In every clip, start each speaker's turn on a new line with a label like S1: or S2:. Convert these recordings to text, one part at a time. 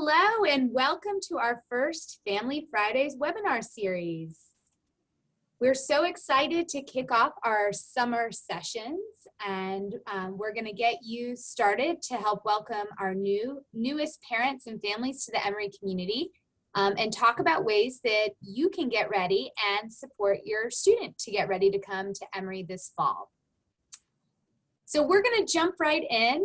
S1: Hello and welcome to our first Family Fridays webinar series. We're so excited to kick off our summer sessions, and we're going to get you started to help welcome our newest parents and families to the Emory community, and talk about ways that you can get ready and support your student to get ready to come to Emory this fall. So we're going to jump right in.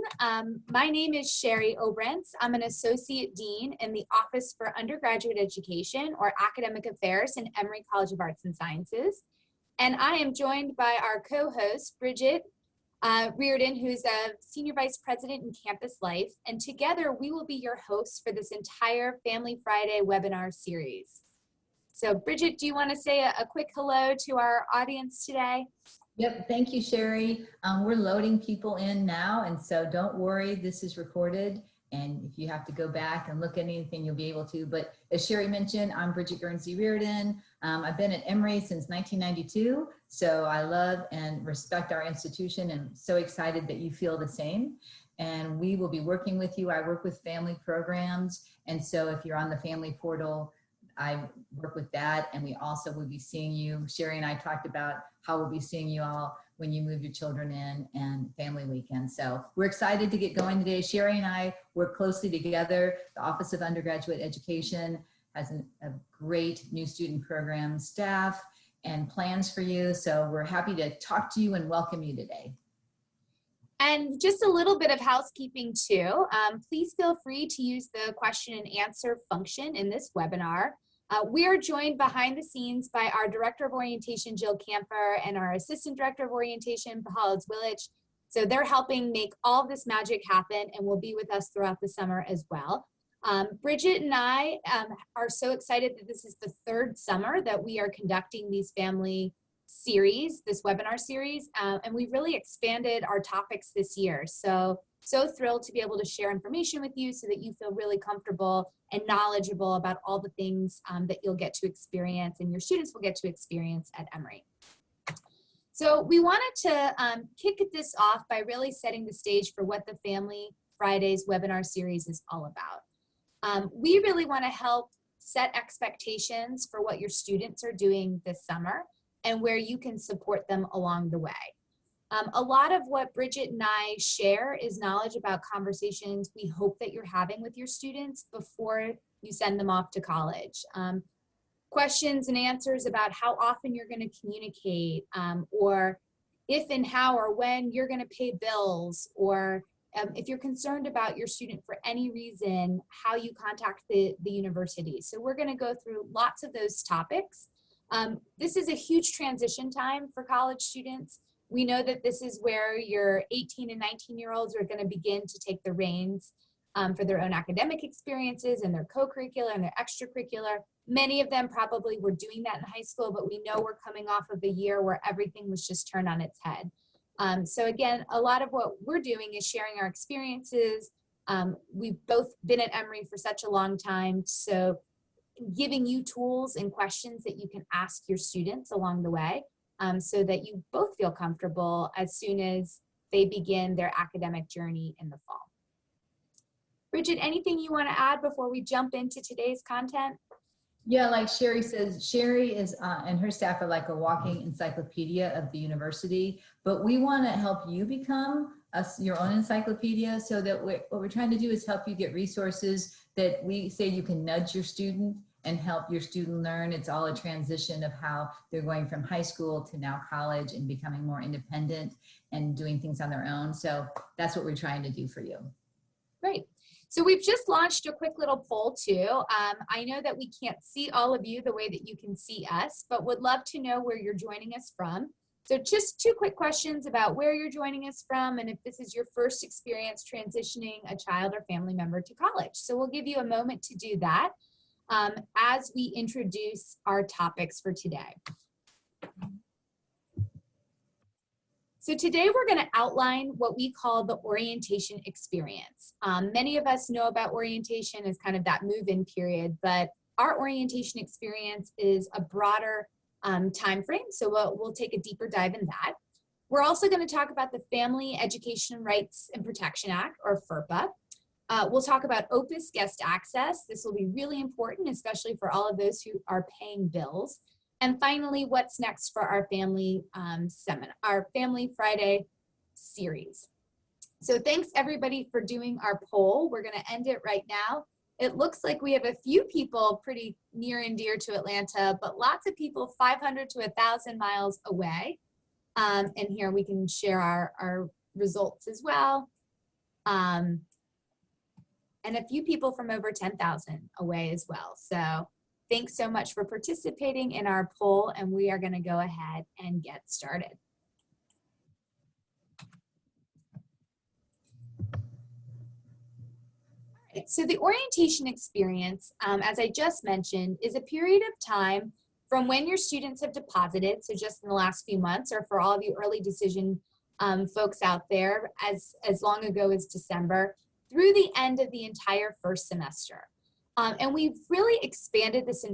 S1: My name is Sherry Obrentz. I'm an Associate Dean in the Office for Undergraduate Education or Academic Affairs in Emory College of Arts and Sciences. And I am joined by our co-host, Bridget Reardon, who's a Senior Vice President in Campus Life. And together we will be your hosts for this entire Family Friday webinar series. So Bridget, do you want to say a quick hello to our audience today?
S2: Yep, thank you, Sherry. We're loading people in now, and so don't worry, this is recorded, and if you have to go back and look at anything, you'll be able to. But as Sherry mentioned, I'm Bridget Guernsey Reardon. I've been at Emory since 1992, so I love and respect our institution and so excited that you feel the same. And we will be working with you. I work with family programs, and so if you're on the family portal, I work with that, and we also will be seeing you. Sherry and I talked about how we'll be seeing you all when you move your children in and family weekend. So we're excited to get going today. Sherry and I work closely together. The Office of Undergraduate Education has a great new student program staff and plans for you. So we're happy to talk to you and welcome you today.
S1: And just a little bit of housekeeping too. Please feel free to use the question and answer function in this webinar. We are joined behind the scenes by our Director of Orientation, Jill Camphor, and our Assistant Director of Orientation, Pahala Willich. So they're helping make all of this magic happen and will be with us throughout the summer as well. Bridget and I are so excited that this is the third summer that we are conducting these family series, this webinar series, and we really expanded our topics this year. So thrilled to be able to share information with you so that you feel really comfortable and knowledgeable about all the things that you'll get to experience and your students will get to experience at Emory. So we wanted to kick this off by really setting the stage for what the Family Fridays webinar series is all about. We really want to help set expectations for what your students are doing this summer and where you can support them along the way. A lot of what Bridget and I share is knowledge about conversations we hope that you're having with your students before you send them off to college. Questions and answers about how often you're going to communicate, or if and how or when you're going to pay bills, or if you're concerned about your student for any reason, how you contact the university. So we're going to go through lots of those topics. This is a huge transition time for college students. We know that this is where your 18 and 19-year-olds are going to begin to take the reins for their own academic experiences and their co-curricular and their extracurricular. Many of them probably were doing that in high school, but we know we're coming off of a year where everything was just turned on its head. So again, a lot of what we're doing is sharing our experiences. We've both been at Emory for such a long time, so giving you tools and questions that you can ask your students along the way, so that you both feel comfortable as soon as they begin their academic journey in the fall. Bridget, anything you want to add before we jump into today's content?
S2: Yeah, like Sherry says, Sherry is and her staff are like a walking encyclopedia of the university, but we want to help you become your own encyclopedia, so that what we're trying to do is help you get resources that we say you can nudge your student and help your student learn. It's all a transition of how they're going from high school to now college and becoming more independent and doing things on their own. So that's what we're trying to do for you.
S1: Great. So we've just launched a quick little poll too. I know that we can't see all of you the way that you can see us, but would love to know where you're joining us from. So just two quick questions about where you're joining us from and if this is your first experience transitioning a child or family member to college. So we'll give you a moment to do that as we introduce our topics for today. So today we're going to outline what we call the orientation experience. Many of us know about orientation as kind of that move-in period, but our orientation experience is a broader time frame, so we'll take a deeper dive in that. We're also going to talk about the Family Education Rights and Protection Act, or FERPA. We'll talk about Opus guest access. This will be really important, especially for all of those who are paying bills. And finally, what's next for our family seminar, our Family Friday series. So thanks everybody for doing our poll. We're going to end it right now. It looks like we have a few people pretty near and dear to Atlanta, but lots of people 500 to 1,000 miles away. And here we can share our results as well. And a few people from over 10,000 away as well. So thanks so much for participating in our poll, and we are going to go ahead and get started. So the orientation experience, as I just mentioned, is a period of time from when your students have deposited, so just in the last few months, or for all of you early decision folks out there, as long ago as December, through the end of the entire first semester. And we've really expanded this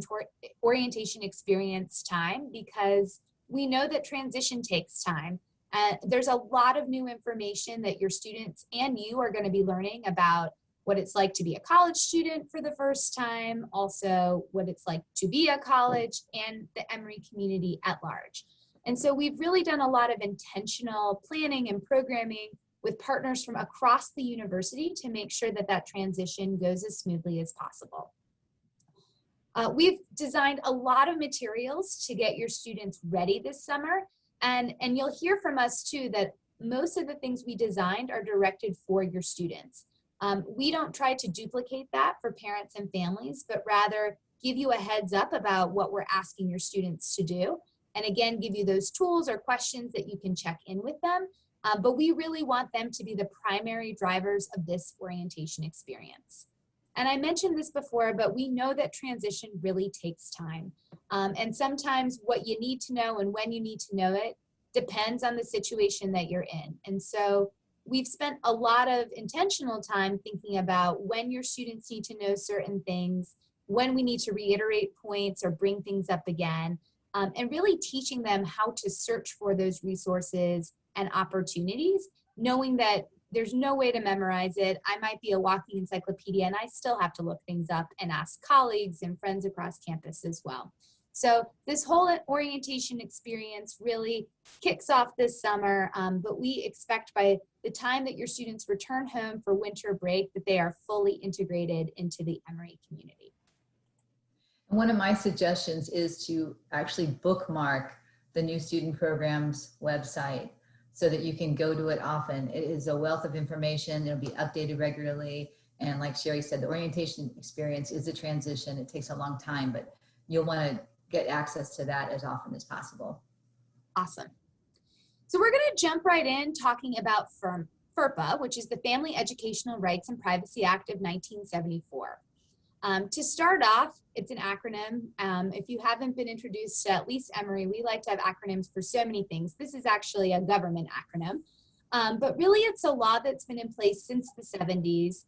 S1: orientation experience time because we know that transition takes time. There's a lot of new information that your students and you are going to be learning about what it's like to be a college student for the first time, also what it's like to be a college, and the Emory community at large. And so we've really done a lot of intentional planning and programming with partners from across the university to make sure that that transition goes as smoothly as possible. We've designed a lot of materials to get your students ready this summer, and you'll hear from us too that most of the things we designed are directed for your students. We don't try to duplicate that for parents and families, but rather give you a heads up about what we're asking your students to do. And again, give you those tools or questions that you can check in with them. But we really want them to be the primary drivers of this orientation experience. And I mentioned this before, but we know that transition really takes time. And sometimes what you need to know and when you need to know it depends on the situation that you're in. And so we've spent a lot of intentional time thinking about when your students need to know certain things, when we need to reiterate points or bring things up again, and really teaching them how to search for those resources and opportunities, knowing that there's no way to memorize it. I might be a walking encyclopedia and I still have to look things up and ask colleagues and friends across campus as well. So this whole orientation experience really kicks off this summer, but we expect by the time that your students return home for winter break that they are fully integrated into the Emory community.
S2: One of my suggestions is to actually bookmark the new student programs website so that you can go to it often. It is a wealth of information. It'll be updated regularly. And like Sherry said, the orientation experience is a transition. It takes a long time, but you'll want to get access to that as often as possible.
S1: Awesome. So we're going to jump right in talking about FERPA, which is the Family Educational Rights and Privacy Act of 1974. To start off, it's an acronym. If you haven't been introduced to at least Emory, we like to have acronyms for so many things. This is actually a government acronym, but really it's a law that's been in place since the 70s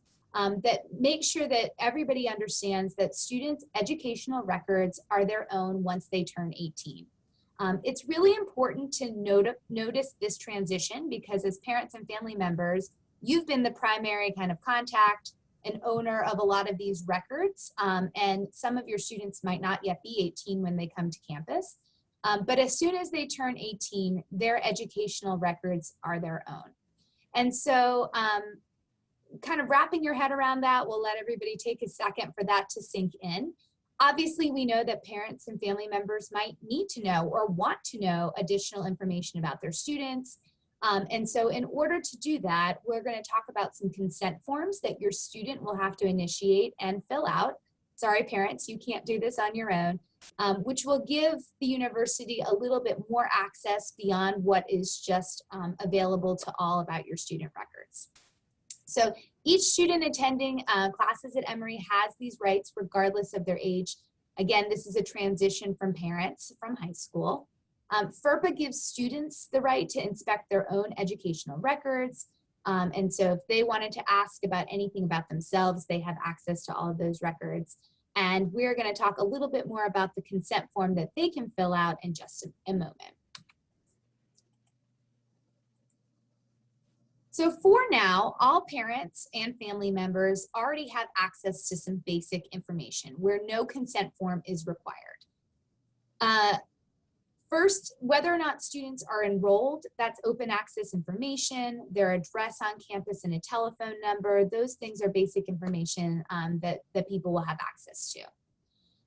S1: that makes sure that everybody understands that students' educational records are their own once they turn 18. It's really important to notice this transition because as parents and family members, you've been the primary kind of contact and owner of a lot of these records, and some of your students might not yet be 18 when they come to campus. But as soon as they turn 18, their educational records are their own. And so kind of wrapping your head around that, we'll let everybody take a second for that to sink in. Obviously, we know that parents and family members might need to know or want to know additional information about their students. And so in order to do that, we're going to talk about some consent forms that your student will have to initiate and fill out. Sorry, parents, you can't do this on your own, which will give the university a little bit more access beyond what is just available to all about your student records. So each student attending classes at Emory has these rights regardless of their age. Again, this is a transition from parents from high school. FERPA gives students the right to inspect their own educational records. And so if they wanted to ask about anything about themselves, they have access to all of those records. And we're going to talk a little bit more about the consent form that they can fill out in just a moment. So for now, all parents and family members already have access to some basic information where no consent form is required. First, whether or not students are enrolled, that's open access information, their address on campus and a telephone number. Those things are basic information that people will have access to.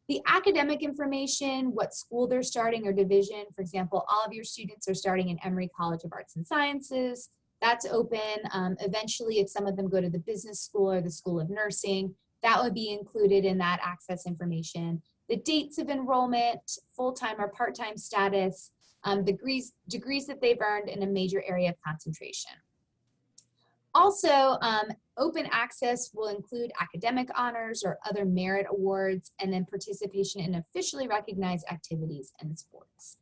S1: The academic information, what school they're starting or division, for example, all of your students are starting in Emory College of Arts and Sciences, that's open. Eventually, if some of them go to the business school or the School of Nursing, that would be included in that access information. The dates of enrollment, full-time or part-time status, degrees that they've earned in a major area of concentration. Also, open access will include academic honors or other merit awards, and then participation in officially recognized activities and sports.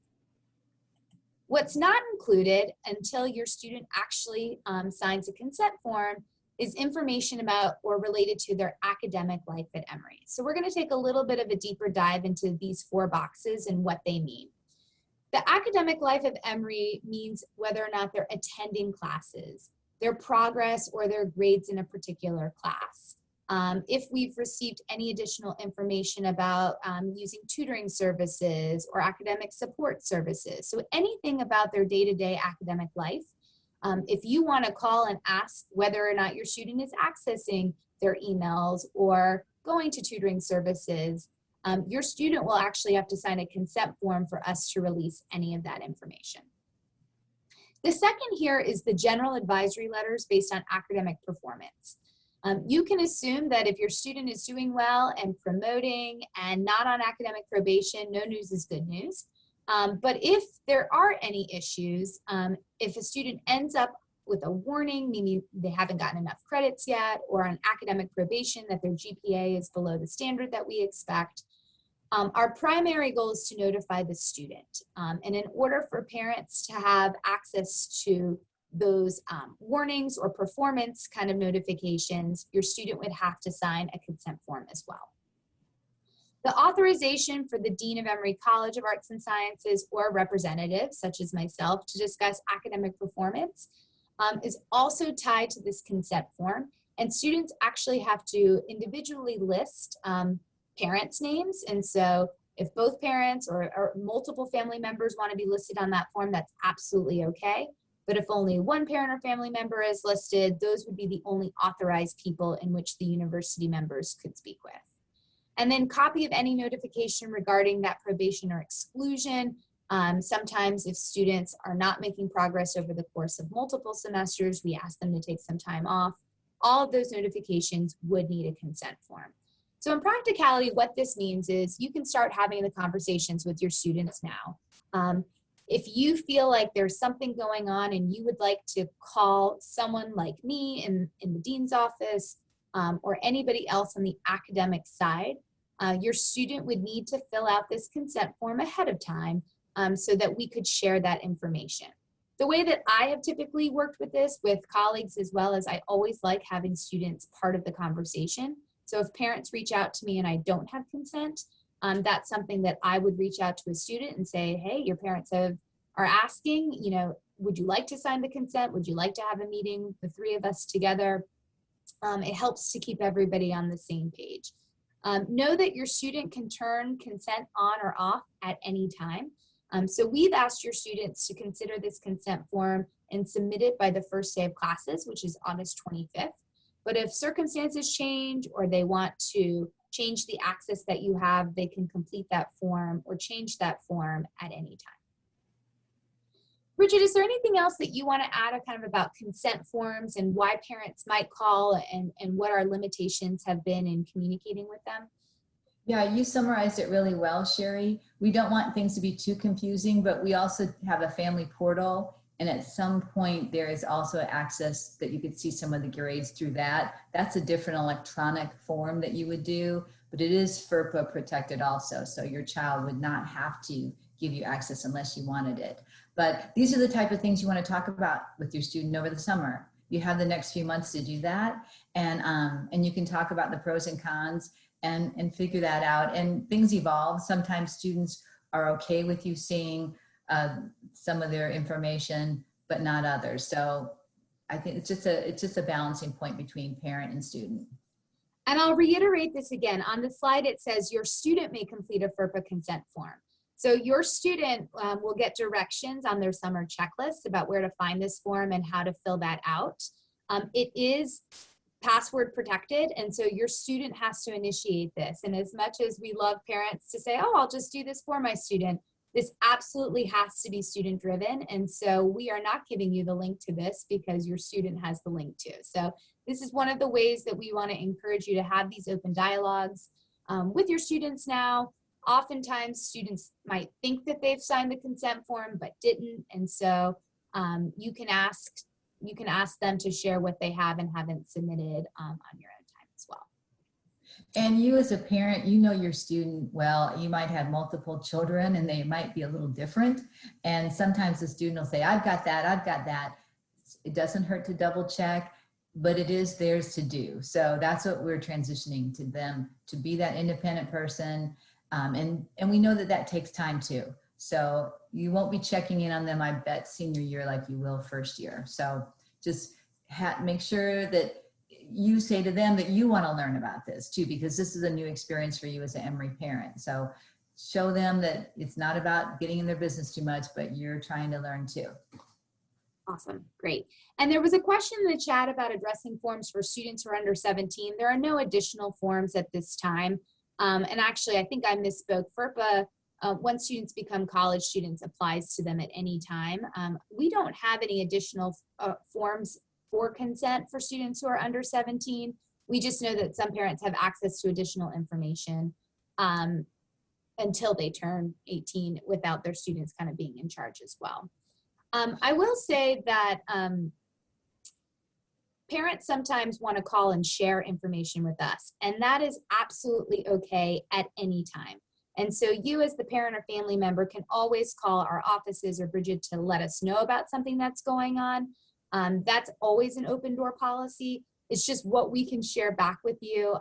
S1: What's not included until your student actually signs a consent form is information about or related to their academic life at Emory. So we're going to take a little bit of a deeper dive into these 4 boxes and what they mean. The academic life of Emory means whether or not they're attending classes, their progress or their grades in a particular class. If we've received any additional information about using tutoring services or academic support services. So anything about their day-to-day academic life. If you want to call and ask whether or not your student is accessing their emails or going to tutoring services, your student will actually have to sign a consent form for us to release any of that information. The second here is the general advisory letters based on academic performance. You can assume that if your student is doing well and promoting and not on academic probation, no news is good news. But if there are any issues, if a student ends up with a warning, meaning they haven't gotten enough credits yet, or on academic probation that their GPA is below the standard that we expect, our primary goal is to notify the student. And in order for parents to have access to those warnings or performance kind of notifications, your student would have to sign a consent form as well. The authorization for the Dean of Emory College of Arts and Sciences or representatives, such as myself, to discuss academic performance is also tied to this consent form. And students actually have to individually list parents' names. And so if both parents or multiple family members want to be listed on that form, that's absolutely okay. But if only one parent or family member is listed, those would be the only authorized people in which the university members could speak with. And then copy of any notification regarding that probation or exclusion. Sometimes if students are not making progress over the course of multiple semesters, we ask them to take some time off. All of those notifications would need a consent form. So in practicality, what this means is you can start having the conversations with your students now. If you feel like there's something going on and you would like to call someone like me in the dean's office or anybody else on the academic side, your student would need to fill out this consent form ahead of time so that we could share that information. The way that I have typically worked with this with colleagues as well is I always like having students part of the conversation. So if parents reach out to me and I don't have consent, that's something that I would reach out to a student and say, hey, your parents are asking, you know, would you like to sign the consent? Would you like to have a meeting, the 3 of us together? It helps to keep everybody on the same page. Know that your student can turn consent on or off at any time. So we've asked your students to consider this consent form and submit it by the first day of classes, which is August 25th. But if circumstances change or they want to change the access that you have, they can complete that form or change that form at any time. Bridget, is there anything else that you want to add kind of about consent forms and why parents might call and what our limitations have been in communicating with them?
S2: Yeah, you summarized it really well, Sherry. We don't want things to be too confusing, but we also have a family portal. And at some point, there is also access that you could see some of the grades through that. That's a different electronic form that you would do, but it is FERPA protected also. So your child would not have to give you access unless you wanted it. But these are the type of things you want to talk about with your student over the summer. You have the next few months to do that. And you can talk about the pros and cons and figure that out. And things evolve. Sometimes students are okay with you seeing some of their information, but not others. So I think it's just a balancing point between parent and student.
S1: And I'll reiterate this again. On the slide, it says your student may complete a FERPA consent form. So your student will get directions on their summer checklist about where to find this form and how to fill that out. It is password protected, and so your student has to initiate this. And as much as we love parents to say, oh, I'll just do this for my student, this absolutely has to be student driven. And so we are not giving you the link to this because your student has the link to. So this is one of the ways that we want to encourage you to have these open dialogues with your students now. Oftentimes students might think that they've signed the consent form but didn't. And so you can ask them to share what they have and haven't submitted on your own time as well.
S2: And you as a parent, you know your student well. You might have multiple children and they might be a little different. And sometimes the student will say, I've got that, I've got that. It doesn't hurt to double check, but it is theirs to do. So that's what we're transitioning to them, to be that independent person. And we know that that takes time too. So you won't be checking in on them, I bet, senior year like you will first year. So just make sure that you say to them that you want to learn about this too, because this is a new experience for you as an Emory parent. So show them that it's not about getting in their business too much, but you're trying to learn too.
S1: Awesome, great. And there was a question in the chat about addressing forms for students who are under 17. There are no additional forms at this time. And actually, I think I misspoke. FERPA, once students become college students, applies to them at any time. We don't have any additional forms for consent for students who are under 17. We just know that some parents have access to additional information until they turn 18 without their students kind of being in charge as well. I will say that parents sometimes want to call and share information with us, and that is absolutely okay at any time. And so you as the parent or family member can always call our offices or Bridget to let us know about something that's going on. That's always an open door policy. It's just what we can share back with you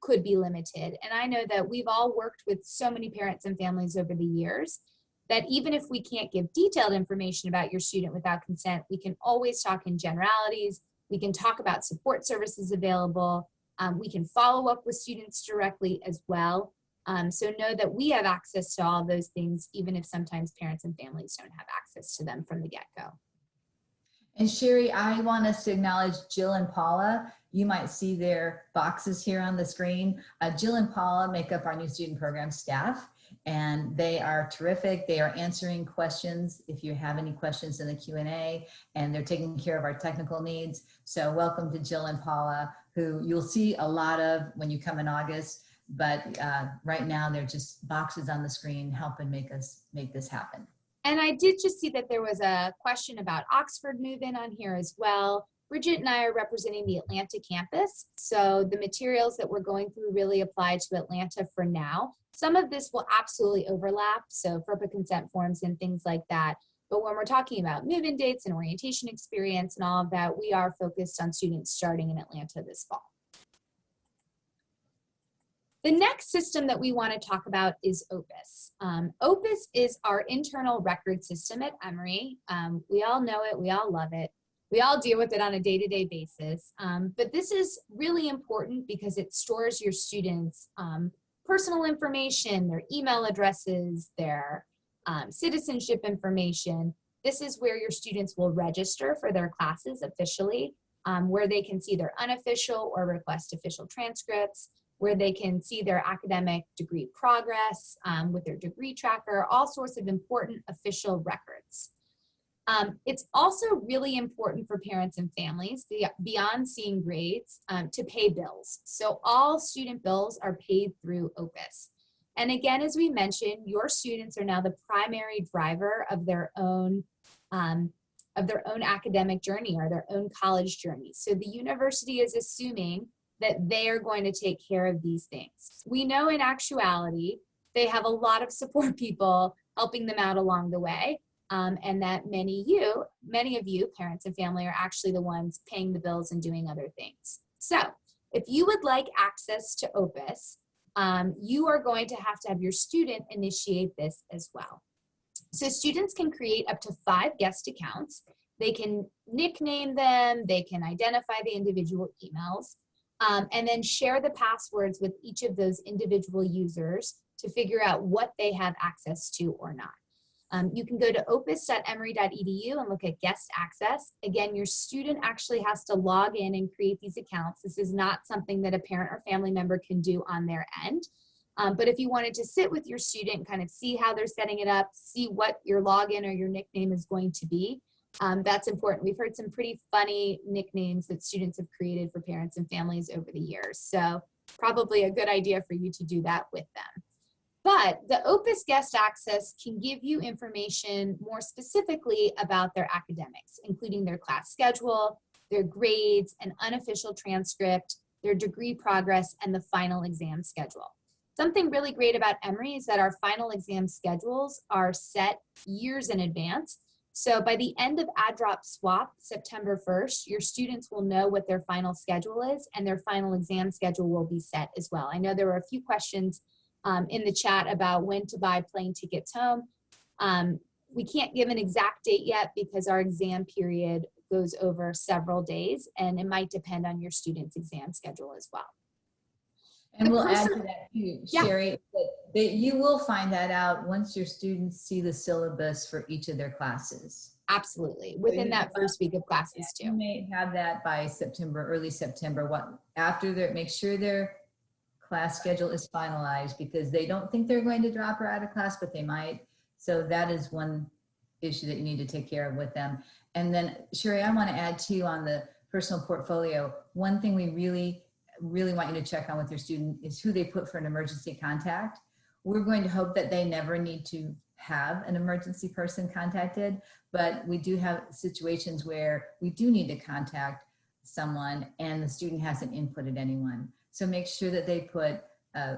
S1: could be limited. And I know that we've all worked with so many parents and families over the years that even if we can't give detailed information about your student without consent, we can always talk in generalities. We can talk about support services available. We can follow up with students directly as well. So know that we have access to all those things, even if sometimes parents and families don't have access to them from the get-go.
S2: And Sherry, I want us to acknowledge Jill and Paula. You might see their boxes here on the screen. Jill and Paula make up our new student program staff, and they are terrific. They are answering questions if you have any questions in the Q&A, and they're taking care of our technical needs. So welcome to Jill and Paula, who you'll see a lot of when you come in August, but right now they're just boxes on the screen helping make this happen.
S1: And I did just see that there was a question about Oxford move-in on here as well. Bridget and I are representing the Atlanta campus. So the materials that we're going through really apply to Atlanta for now. Some of this will absolutely overlap, so FERPA consent forms and things like that. But when we're talking about move-in dates and orientation experience and all of that, we are focused on students starting in Atlanta this fall. The next system that we want to talk about is Opus. Opus is our internal record system at Emory. We all know it, we all love it. We all deal with it on a day-to-day basis. But this is really important because it stores your students' personal information, their email addresses, their citizenship information. This is where your students will register for their classes officially, where they can see their unofficial or request official transcripts, where they can see their academic degree progress with their degree tracker, all sorts of important official records. It's also really important for parents and families beyond seeing grades to pay bills. So all student bills are paid through Opus. And again, as we mentioned, your students are now the primary driver of their own academic journey or their own college journey. So the university is assuming that they are going to take care of these things. We know in actuality, they have a lot of support people helping them out along the way, and that many of you, parents and family, are actually the ones paying the bills and doing other things. So if you would like access to Opus, you are going to have your student initiate this as well. So students can create up to 5 guest accounts. They can nickname them, they can identify the individual emails, and then share the passwords with each of those individual users to figure out what they have access to or not. You can go to opus.emory.edu and look at guest access. Again, your student actually has to log in and create these accounts. This is not something that a parent or family member can do on their end. But if you wanted to sit with your student, kind of see how they're setting it up, see what your login or your nickname is going to be, that's important. We've heard some pretty funny nicknames that students have created for parents and families over the years. So probably a good idea for you to do that with them. But the Opus Guest Access can give you information more specifically about their academics, including their class schedule, their grades, an unofficial transcript, their degree progress, and the final exam schedule. Something really great about Emory is that our final exam schedules are set years in advance. So by the end of add-drop swap, September 1st, your students will know what their final schedule is, and their final exam schedule will be set as well. I know there were a few questions in the chat about when to buy plane tickets home. We can't give an exact date yet because our exam period goes over several days, and it might depend on your student's exam schedule as well.
S2: And we'll add to that too, Sherry, that you will find that out once your students see the syllabus for each of their classes.
S1: Absolutely, within that first week of classes too.
S2: You may have that by September, early September. Make sure their class schedule is finalized, because they don't think they're going to drop her out of class, but they might. So that is one issue that you need to take care of with them. And then Sherry, I want to add too on the personal portfolio. One thing we really want you to check on with your student is who they put for an emergency contact. We're going to hope that they never need to have an emergency person contacted, but we do have situations where we do need to contact someone and the student hasn't inputted anyone. So make sure that they put a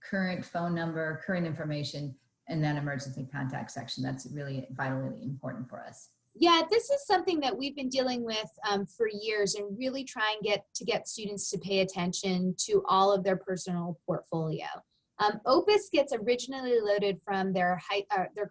S2: current phone number, current information in that emergency contact section. That's really vitally important for us.
S1: Yeah, this is something that we've been dealing with for years, and really try and get students to pay attention to all of their personal portfolio. Opus gets originally loaded from their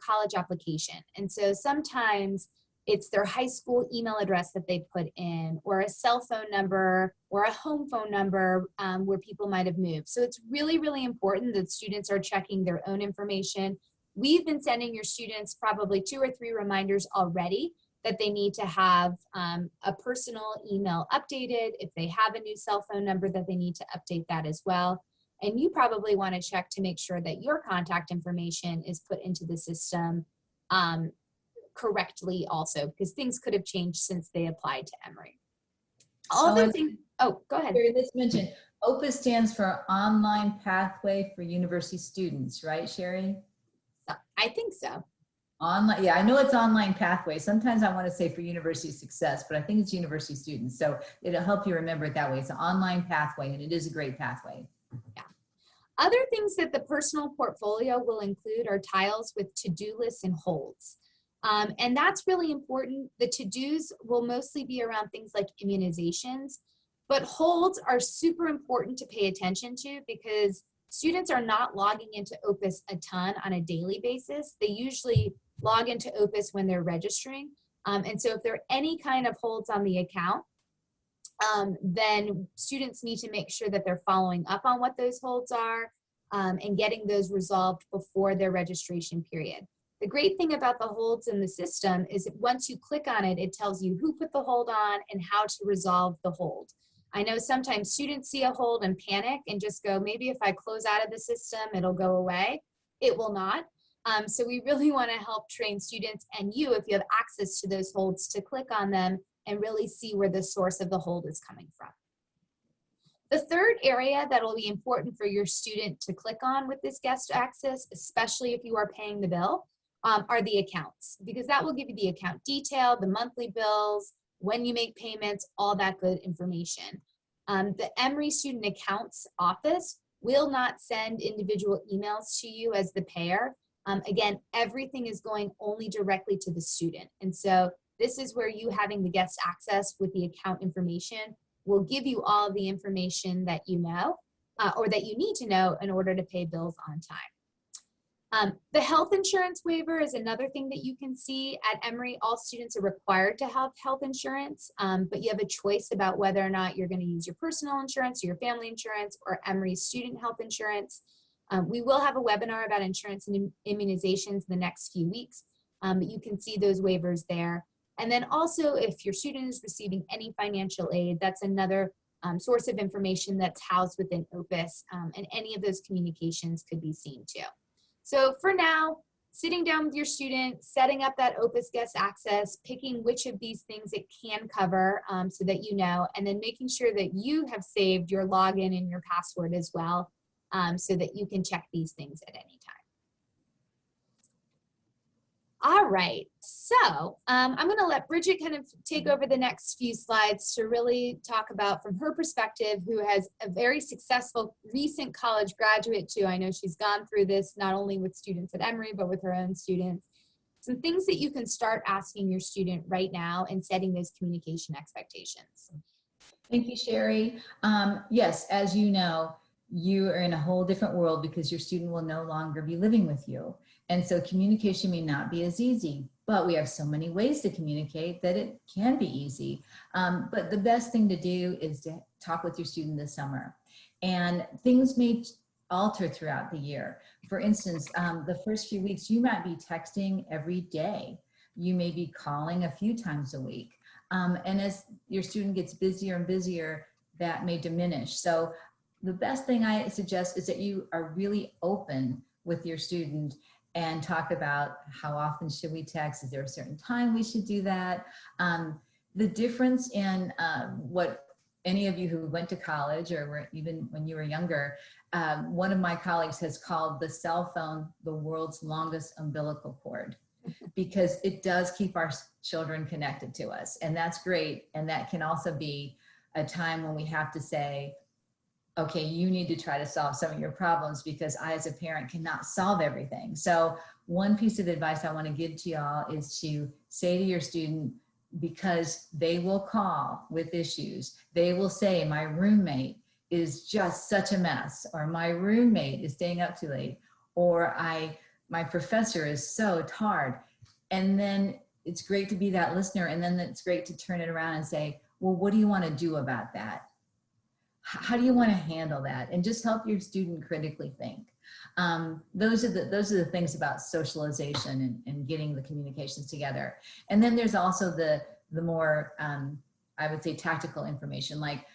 S1: college application, and so sometimes it's their high school email address that they put in, or a cell phone number, or a home phone number where people might have moved. So it's really, really important that students are checking their own information. We've been sending your students probably 2 or 3 reminders already that they need to have a personal email updated. If they have a new cell phone number, that they need to update that as well. And you probably want to check to make sure that your contact information is put into the system correctly also, because things could have changed since they applied to Emory. Go ahead.
S2: Let's mention, Opus stands for Online Pathway for University Students, right, Sherry?
S1: I think so.
S2: Online, yeah, I know it's Online Pathway. Sometimes I want to say for University Success, but I think it's University Students. So it'll help you remember it that way. It's an online pathway, and it is a great pathway.
S1: Yeah. Other things that the personal portfolio will include are tiles with to-do lists and holds. And that's really important. The to-dos will mostly be around things like immunizations, but holds are super important to pay attention to, because students are not logging into Opus a ton on a daily basis. They usually log into Opus when they're registering. And so if there are any kind of holds on the account, then students need to make sure that they're following up on what those holds are and getting those resolved before their registration period. The great thing about the holds in the system is that once you click on it, it tells you who put the hold on and how to resolve the hold. I know sometimes students see a hold and panic and just go, maybe if I close out of the system, it'll go away. It will not. So we really want to help train students and you, if you have access to those holds, to click on them and really see where the source of the hold is coming from. The third area that will be important for your student to click on with this guest access, especially if you are paying the bill, are the accounts, because that will give you the account detail, the monthly bills, when you make payments, all that good information. The Emory Student Accounts Office will not send individual emails to you as the payer. Again, everything is going only directly to the student. And so this is where you having the guest access with the account information will give you all of the information that you know or that you need to know in order to pay bills on time. The health insurance waiver is another thing that you can see at Emory. All students are required to have health insurance, but you have a choice about whether or not you're going to use your personal insurance or your family insurance or Emory's student health insurance. We will have a webinar about insurance and immunizations in the next few weeks, but you can see those waivers there. And then also, if your student is receiving any financial aid, that's another source of information that's housed within Opus, and any of those communications could be seen too. So for now, sitting down with your student, setting up that Opus guest access, picking which of these things it can cover so that you know, and then making sure that you have saved your login and your password as well, so that you can check these things at any time. All right, so I'm gonna let Bridget kind of take over the next few slides to really talk about, from her perspective, who has a very successful recent college graduate too. I know she's gone through this not only with students at Emory, but with her own students. Some things that you can start asking your student right now and setting those communication expectations.
S2: Thank you, Sherry. Yes, as you know, you are in a whole different world because your student will no longer be living with you. And so communication may not be as easy, but we have so many ways to communicate that it can be easy. But the best thing to do is to talk with your student this summer. And things may alter throughout the year. For instance, the first few weeks, you might be texting every day. You may be calling a few times a week. And as your student gets busier and busier, that may diminish. So the best thing I suggest is that you are really open with your student and talk about how often should we text? Is there a certain time we should do that? The difference in what any of you who went to college or were even when you were younger, one of my colleagues has called the cell phone the world's longest umbilical cord, because it does keep our children connected to us. And that's great. And that can also be a time when we have to say, okay, you need to try to solve some of your problems because I, as a parent, cannot solve everything. So one piece of advice I want to give to y'all is to say to your student, because they will call with issues, they will say, my roommate is just such a mess, or my roommate is staying up too late, or my professor is so hard. And then it's great to be that listener. And then it's great to turn it around and say, well, what do you want to do about that? How do you want to handle that? And just help your student critically think. Those are the things about socialization and getting the communications together. And then there's also the more, I would say, tactical information, like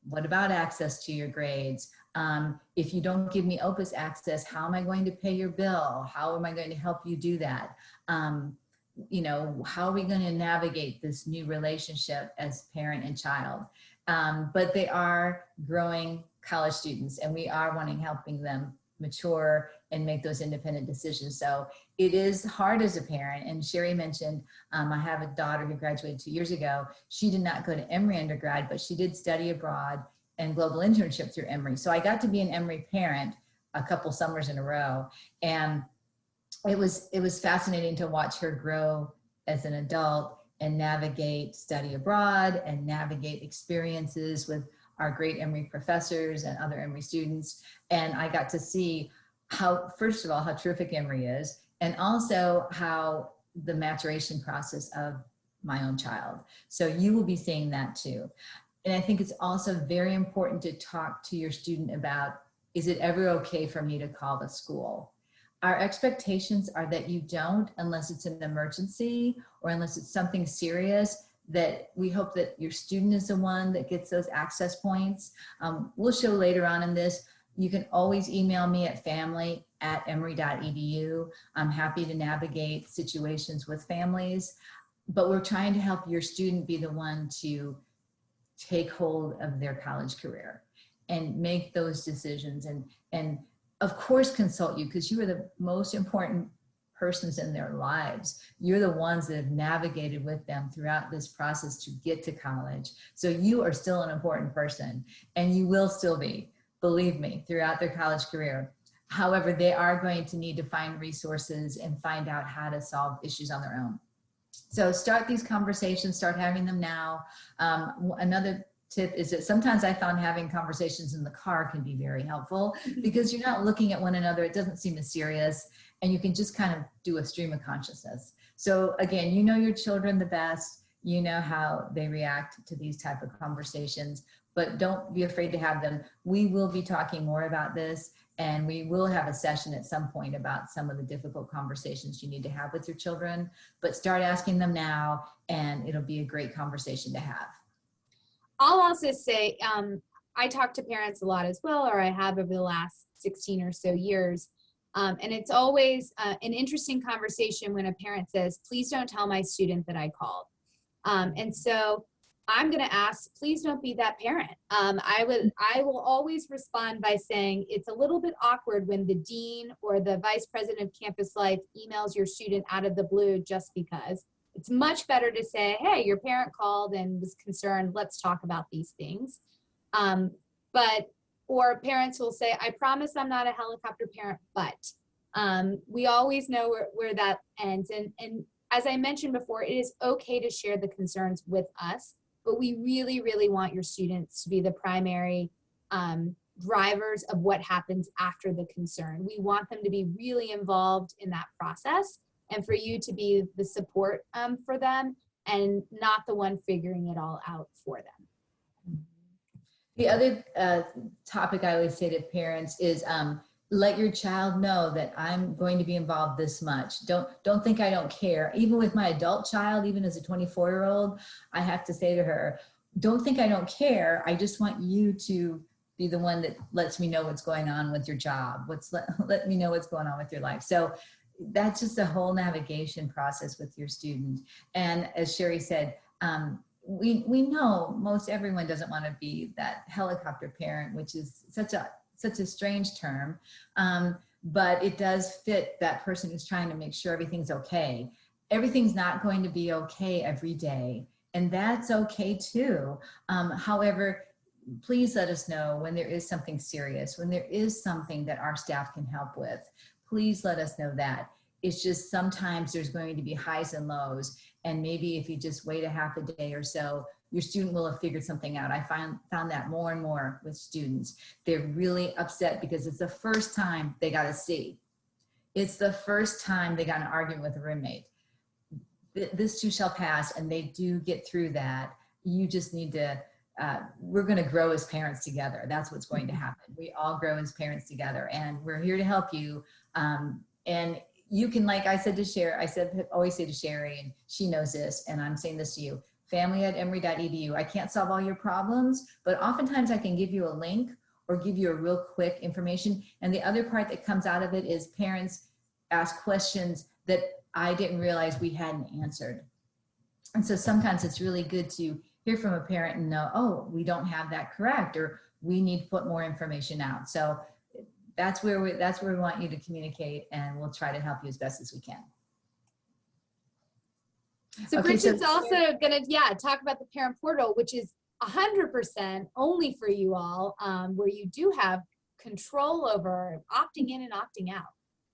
S2: what about access to your grades? If you don't give me Opus access, how am I going to pay your bill? How am I going to help you do that? You know, how are we going to navigate this new relationship as parent and child? But they are growing college students, and we are helping them mature and make those independent decisions. So it is hard as a parent. And Sherry mentioned, I have a daughter who graduated 2 years ago. She did not go to Emory undergrad, but she did study abroad and global internship through Emory. So I got to be an Emory parent a couple summers in a row. And it was fascinating to watch her grow as an adult and navigate study abroad and navigate experiences with our great Emory professors and other Emory students. And I got to see how, first of all, how terrific Emory is, and also how the maturation process of my own child. So you will be seeing that too. And I think it's also very important to talk to your student about, is it ever okay for me to call the school? Our expectations are that you don't, unless it's an emergency or unless it's something serious, that we hope that your student is the one that gets those access points. We'll show later on in this, you can always email me at family@emory.edu. I'm happy to navigate situations with families, but we're trying to help your student be the one to take hold of their college career and make those decisions, and of course consult you, because you are the most important persons in their lives. You're the ones that have navigated with them throughout this process to get to college. So you are still an important person, and you will still be, believe me, throughout their college career. However, they are going to need to find resources and find out how to solve issues on their own. So start these conversations, start having them now. Another tip is that sometimes I found having conversations in the car can be very helpful because you're not looking at one another. It doesn't seem as serious, and you can just kind of do a stream of consciousness. So again, you know your children the best, you know how they react to these type of conversations, but don't be afraid to have them. We will be talking more about this, and we will have a session at some point about some of the difficult conversations you need to have with your children, but start asking them now, and it'll be a great conversation to have.
S1: I'll also say, I talk to parents a lot as well, or I have over the last 16 or so years. And it's always an interesting conversation when a parent says, please don't tell my student that I called. And so I'm going to ask, please don't be that parent. I will always respond by saying it's a little bit awkward when the dean or the vice president of campus life emails your student out of the blue just because. It's much better to say, hey, your parent called and was concerned, let's talk about these things. Or parents will say, I promise I'm not a helicopter parent, but we always know where that ends. And as I mentioned before, it is okay to share the concerns with us, but we really, really want your students to be the primary drivers of what happens after the concern. We want them to be really involved in that process, and for you to be the support for them and not the one figuring it all out for them.
S2: The other topic I always say to parents is let your child know that I'm going to be involved this much. Don't think I don't care. Even with my adult child, even as a 24-year-old, I have to say to her, don't think I don't care. I just want you to be the one that lets me know what's going on with your job. Let me know what's going on with your life. So that's just a whole navigation process with your student. And as Sherry said, we know most everyone doesn't want to be that helicopter parent, which is such a strange term, but it does fit that person who's trying to make sure everything's okay. Everything's not going to be okay every day, and that's okay too. However, please let us know when there is something serious, when there is something that our staff can help with. Please let us know that. It's just sometimes there's going to be highs and lows, and maybe if you just wait a half a day or so, your student will have figured something out. I found that more and more with students. They're really upset because it's the first time they got a C. It's the first time they got an argument with a roommate. This too shall pass, and they do get through that. You just need to, we're going to grow as parents together. That's what's going to happen. We all grow as parents together, and we're here to help you. And you can, like I said to Sherry, always say to Sherry, and she knows this, and I'm saying this to you, family@emory.edu. I can't solve all your problems, but oftentimes I can give you a link or give you a real quick information. And the other part that comes out of it is parents ask questions that I didn't realize we hadn't answered. And so sometimes it's really good to hear from a parent and know, oh, we don't have that correct, or we need to put more information out. So that's where we want you to communicate, and we'll try to help you as best as we can.
S1: So okay, Bridget's also going to, talk about the parent portal, which is 100% only for you all, where you do have control over opting in and opting out.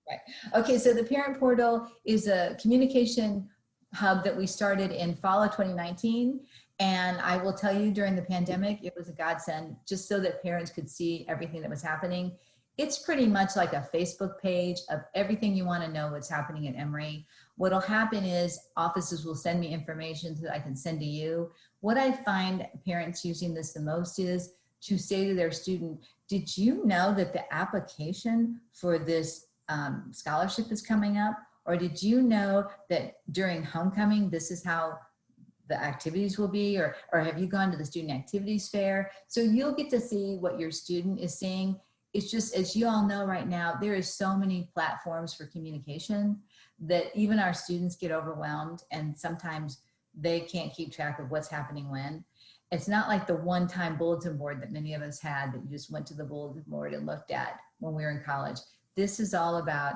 S2: Right. Okay, so the parent portal is a communication hub that we started in fall of 2019. And I will tell you, during the pandemic, it was a godsend, just so that parents could see everything that was happening. It's pretty much like a Facebook page of everything you want to know what's happening at Emory. What'll happen is offices will send me information that I can send to you. What I find parents using this the most is to say to their student, did you know that the application for this scholarship is coming up? Or did you know that during homecoming, this is how the activities will be? Or have you gone to the student activities fair? So you'll get to see what your student is seeing. It's just, as you all know right now, there is so many platforms for communication that even our students get overwhelmed, and sometimes they can't keep track of what's happening when. It's not like the one-time bulletin board that many of us had that you just went to the bulletin board and looked at when we were in college. This is all about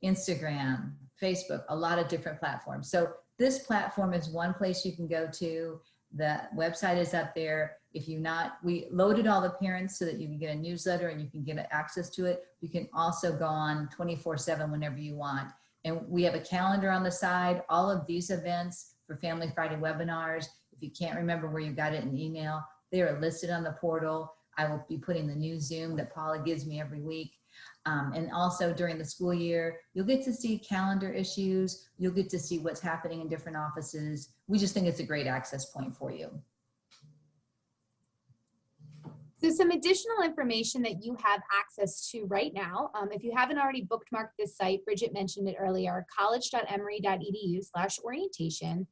S2: Instagram, Facebook, a lot of different platforms. So this platform is one place you can go to. The website is up there. If you're not, we loaded all the parents so that you can get a newsletter and you can get access to it. You can also go on 24/7 whenever you want. And we have a calendar on the side, all of these events for Family Friday webinars. If you can't remember where you got it in email, They are listed on the portal. I will be putting the new Zoom that Paula gives me every week. And also during the school year, you'll get to see calendar issues. You'll get to see what's happening in different offices. We just think it's a great access point for you.
S1: So some additional information that you have access to right now, if you haven't already bookmarked this site, Bridget mentioned it earlier, college.emory.edu/orientation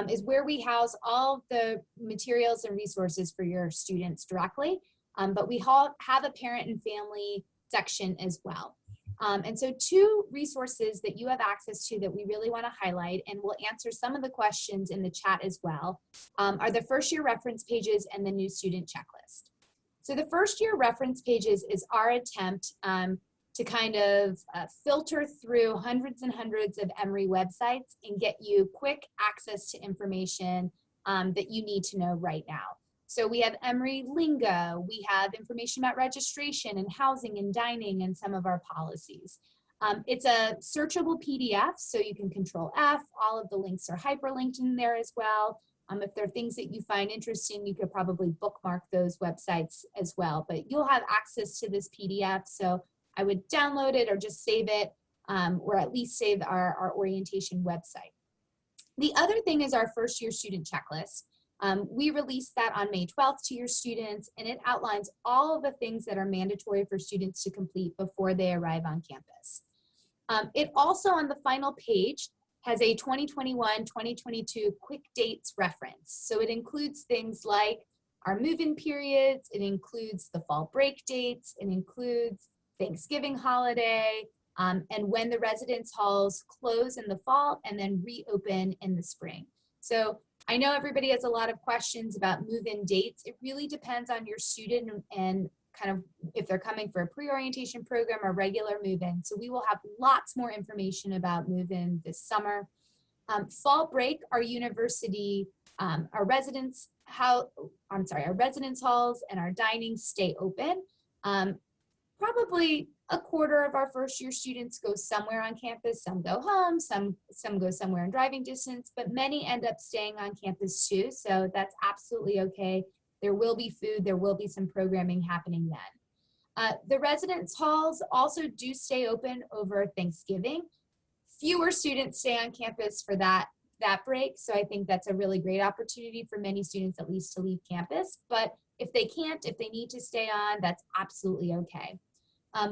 S1: is where we house all the materials and resources for your students directly. But we have a parent and family section as well. And so two resources that you have access to that we really want to highlight, and we'll answer some of the questions in the chat as well, are the first year reference pages and the new student checklist. So the first year reference pages is our attempt to kind of filter through hundreds and hundreds of Emory websites and get you quick access to information that you need to know right now. So we have Emory Lingo, we have information about registration and housing and dining and some of our policies. It's a searchable PDF, so you can Control F, all of the links are hyperlinked in there as well. If there are things that you find interesting, you could probably bookmark those websites as well, but you'll have access to this PDF. So I would download it or just save it, or at least save our orientation website. The other thing is our first year student checklist. We released that on May 12th to your students, and it outlines all of the things that are mandatory for students to complete before they arrive on campus. It also on the final page has a 2021-2022 quick dates reference. So it includes things like our move-in periods, it includes the fall break dates, it includes Thanksgiving holiday, and when the residence halls close in the fall and then reopen in the spring. So I know everybody has a lot of questions about move-in dates. It really depends on your student and kind of if they're coming for a pre-orientation program or regular move-in. So we will have lots more information about move-in this summer. Fall break, our university, our residence halls and our dining stay open. Probably a quarter of our first year students go somewhere on campus. Some go home, some go somewhere in driving distance, but many end up staying on campus too. So that's absolutely okay. There will be food, there will be some programming happening then. The residence halls also do stay open over Thanksgiving. Fewer students stay on campus for that break, so I think that's a really great opportunity for many students at least to leave campus. But if they can't, if they need to stay on, that's absolutely okay.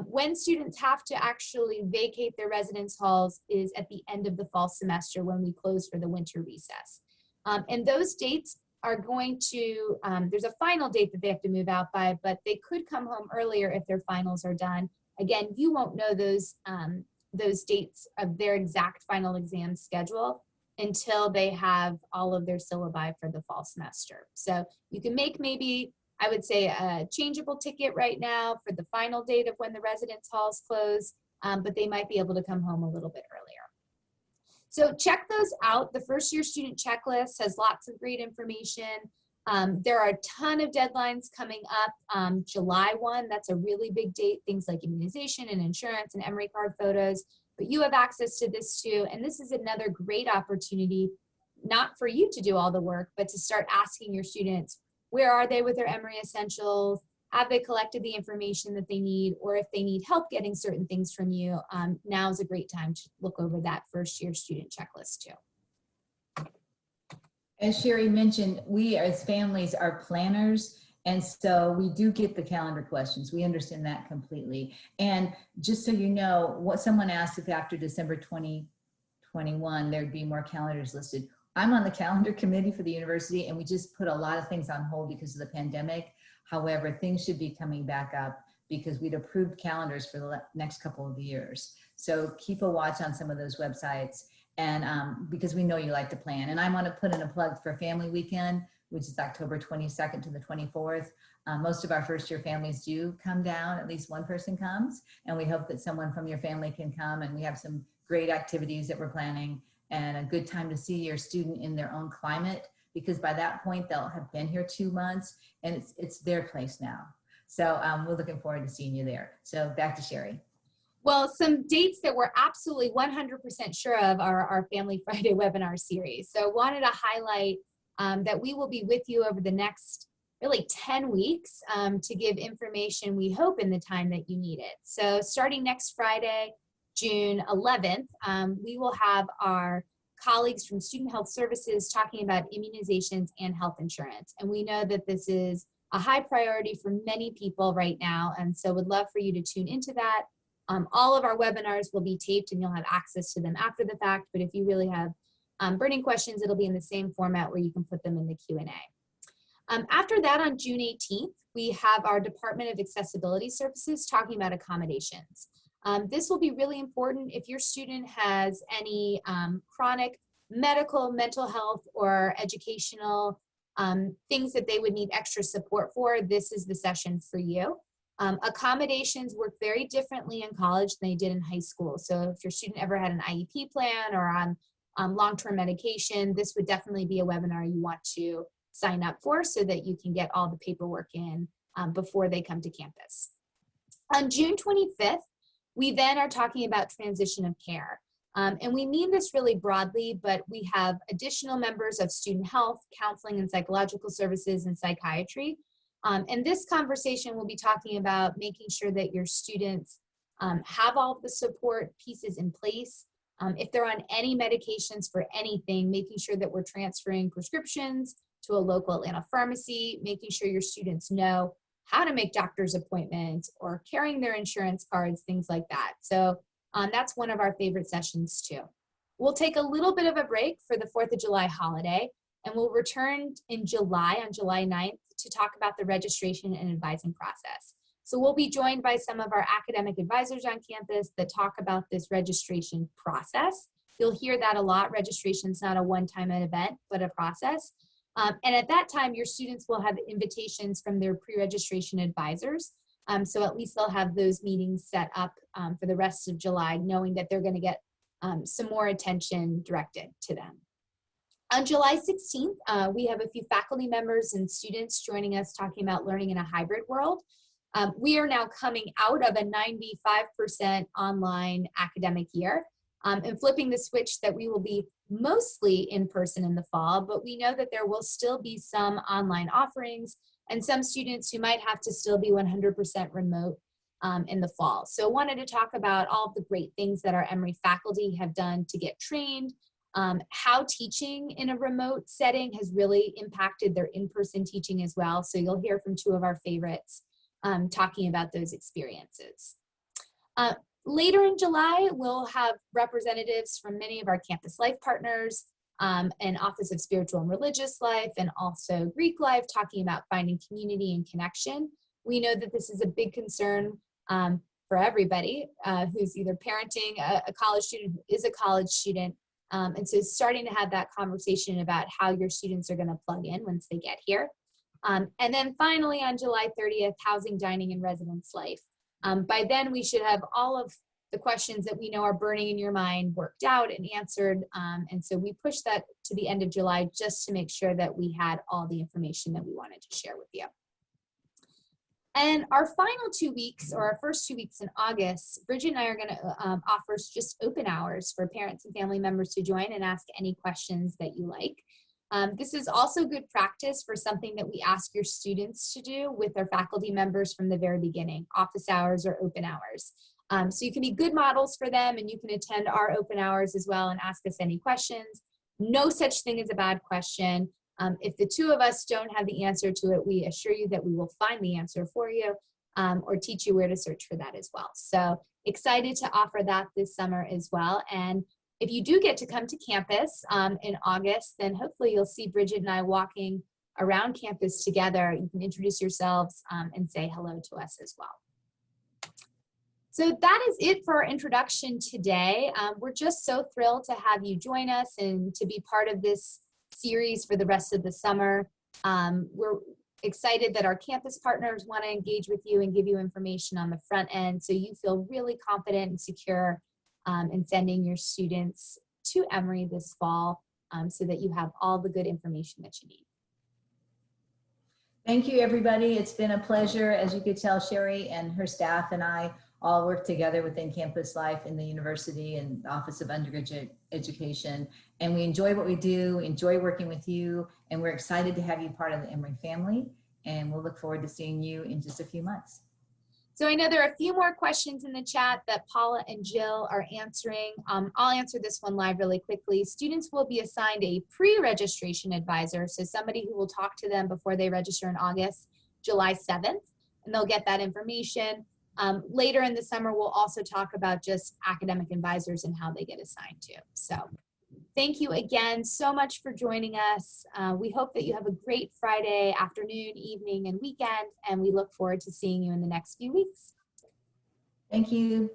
S1: When students have to actually vacate their residence halls is at the end of the fall semester when we close for the winter recess. And those dates are going to, there's a final date that they have to move out by, but they could come home earlier if their finals are done. Again, you won't know those dates of their exact final exam schedule until they have all of their syllabi for the fall semester. So you can make maybe, I would say, a changeable ticket right now for the final date of when the residence halls close, but they might be able to come home a little bit earlier. So check those out. The first year student checklist has lots of great information. There are a ton of deadlines coming up. July 1, that's a really big date, things like immunization and insurance and Emory card photos, but you have access to this too. And this is another great opportunity, not for you to do all the work, but to start asking your students, where are they with their Emory essentials? Have they collected the information that they need? Or if they need help getting certain things from you, now is a great time to look over that first year student checklist too.
S2: As Sherry mentioned, we as families are planners, and so we do get the calendar questions. We understand that completely. And just so you know, what someone asked if after December 2021, there'd be more calendars listed. I'm on the calendar committee for the university, and we just put a lot of things on hold because of the pandemic. However, things should be coming back up because we'd approved calendars for the next couple of years. So keep a watch on some of those websites, and because we know you like to plan. And I want to put in a plug for Family Weekend, which is October 22nd to the 24th. Most of our first year families do come down, at least one person comes, and we hope that someone from your family can come, and we have some great activities that we're planning and a good time to see your student in their own climate, because by that point they'll have been here 2 months and it's their place now. So we're looking forward to seeing you there. So back to Sherry.
S1: Well, some dates that we're absolutely 100% sure of are our Family Friday webinar series. So wanted to highlight that we will be with you over the next really 10 weeks to give information, we hope, in the time that you need it. So starting next Friday, June 11th, we will have our colleagues from Student Health Services talking about immunizations and health insurance. And we know that this is a high priority for many people right now, and so would love for you to tune into that. All of our webinars will be taped and you'll have access to them after the fact, but if you really have burning questions, it'll be in the same format where you can put them in the Q&A. After that, on June 18th, we have our Department of Accessibility Services talking about accommodations. This will be really important if your student has any chronic medical, mental health, or educational things that they would need extra support for. This is the session for you. Accommodations work very differently in college than they did in high school. So if your student ever had an IEP plan or on long-term medication, this would definitely be a webinar you want to sign up for so that you can get all the paperwork in before they come to campus. On June 25th, we then are talking about transition of care. And we mean this really broadly, but we have additional members of student health, counseling and psychological services, and psychiatry. And this conversation will be talking about making sure that your students have all of the support pieces in place. If they're on any medications for anything, making sure that we're transferring prescriptions to a local Atlanta pharmacy, making sure your students know how to make doctor's appointments or carrying their insurance cards, things like that. So that's one of our favorite sessions too. We'll take a little bit of a break for the 4th of July holiday, and we'll return in July, on July 9th, to talk about the registration and advising process. So we'll be joined by some of our academic advisors on campus that talk about this registration process. You'll hear that a lot. Registration is not a one-time event, but a process. And at that time, your students will have invitations from their pre-registration advisors. So at least they'll have those meetings set up for the rest of July, knowing that they're going to get some more attention directed to them. On July 16th, we have a few faculty members and students joining us talking about learning in a hybrid world. We are now coming out of a 95% online academic year and flipping the switch that we will be mostly in person in the fall, but we know that there will still be some online offerings and some students who might have to still be 100% remote in the fall. So wanted to talk about all of the great things that our Emory faculty have done to get trained, how teaching in a remote setting has really impacted their in-person teaching as well. So you'll hear from two of our favorites talking about those experiences. Later in July, we'll have representatives from many of our campus life partners and Office of Spiritual and Religious Life, and also Greek Life, talking about finding community and connection. We know that this is a big concern for everybody who's either parenting a college student who is a college student. And so starting to have that conversation about how your students are going to plug in once they get here. And then finally, on July 30th, housing, dining, and residence life. By then, we should have all of the questions that we know are burning in your mind worked out and answered. And so we pushed that to the end of July just to make sure that we had all the information that we wanted to share with you. And our final 2 weeks, or our first 2 weeks in August, Bridget and I are going to offer just open hours for parents and family members to join and ask any questions that you like. This is also good practice for something that we ask your students to do with their faculty members from the very beginning, office hours or open hours. So you can be good models for them, and you can attend our open hours as well and ask us any questions. No such thing as a bad question. If the two of us don't have the answer to it, we assure you that we will find the answer for you or teach you where to search for that as well. So excited to offer that this summer as well. And if you do get to come to campus in August, then hopefully you'll see Bridget and I walking around campus together. You can introduce yourselves and say hello to us as well. So that is it for our introduction today. We're just so thrilled to have you join us and to be part of this series for the rest of the summer. We're excited that our campus partners want to engage with you and give you information on the front end so you feel really confident and secure in sending your students to Emory this fall so that you have all the good information that you need.
S2: Thank you, everybody. It's been a pleasure. As you could tell, Sherry and her staff and I all work together within campus life in the university and Office of Undergraduate Education. And we enjoy what we do, enjoy working with you, and we're excited to have you part of the Emory family. and we'll look forward to seeing you in just a few months.
S1: So I know there are a few more questions in the chat that Paula and Jill are answering. I'll answer this one live really quickly. Students will be assigned a pre-registration advisor, so somebody who will talk to them before they register in August, July 7th, and they'll get that information. Later in the summer, we'll also talk about just academic advisors and how they get assigned to. So thank you again so much for joining us. We hope that you have a great Friday afternoon, evening, and weekend, and we look forward to seeing you in the next few weeks.
S2: Thank you.